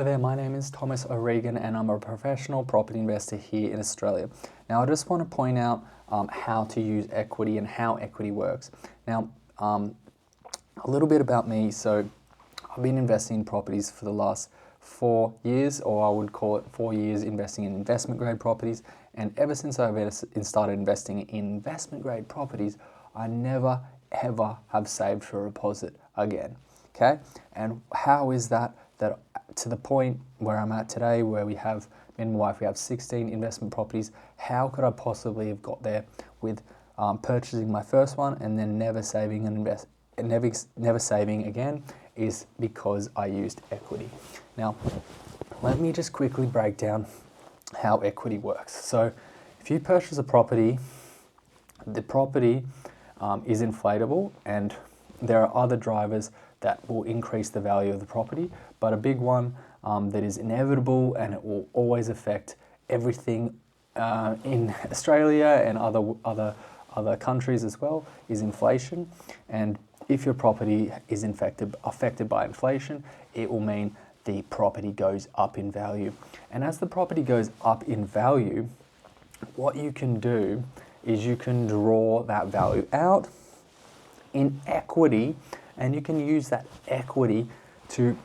Hi there, my name is Thomas O'Regan and I'm a professional property investor here in Australia. Now I just want to point out how to use equity and how equity works. Now a little bit about me. So I've been investing in properties for the last 4 years, or I would call it 4 years investing in investment grade properties, and ever since I've started investing in investment grade properties, I never ever have saved for a deposit again. Okay, and how is that to the point where I'm at today, where me and my wife, we have 16 investment properties? How could I possibly have got there with purchasing my first one and then never saving never saving again? Is because I used equity. Now, let me just quickly break down how equity works. So, if you purchase a property, the property is inflatable, and there are other drivers that will increase the value of the property, but a big one that is inevitable and it will always affect everything in Australia and other countries as well is inflation. And if your property is affected by inflation, it will mean the property goes up in value. And as the property goes up in value, what you can do is you can draw that value out in equity, and you can use that equity to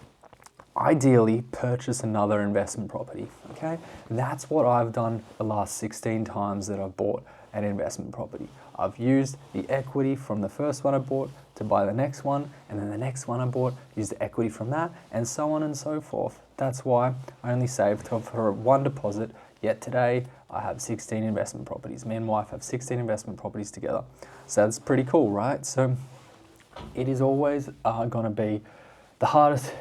ideally purchase another investment property. Okay, that's what I've done the last 16 times that I've bought an investment property. I've used the equity from the first one I bought to buy the next one, and then the next one I bought, used the equity from that, and so on and so forth. That's why I only saved for one deposit, yet today I have 16 investment properties. Me and my wife have 16 investment properties together. So that's pretty cool, right? So it is always going to be the hardest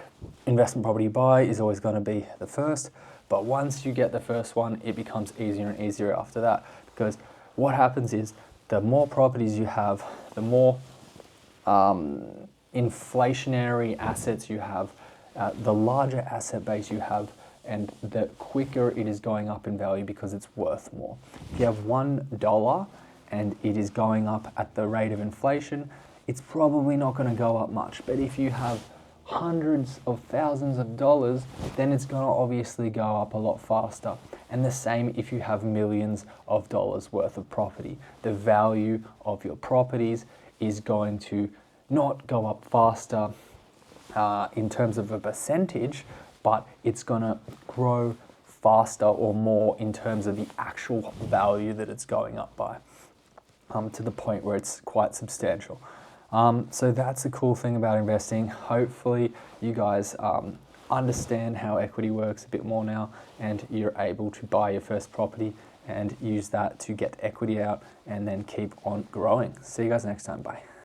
investment property you buy is always going to be the first, but once you get the first one, it becomes easier and easier after that, because what happens is the more properties you have, the more inflationary assets you have, the larger asset base you have, and the quicker it is going up in value because it's worth more. If you have $1 and it is going up at the rate of inflation, it's probably not going to go up much. But if you have hundreds of thousands of dollars, then it's going to obviously go up a lot faster. And the same if you have millions of dollars worth of property. The value of your properties is going to not go up faster in terms of a percentage, but it's going to grow faster or more in terms of the actual value that it's going up by, to the point where it's quite substantial. So that's the cool thing about investing. Hopefully you guys understand how equity works a bit more now, and you're able to buy your first property and use that to get equity out and then keep on growing. See you guys next time. Bye.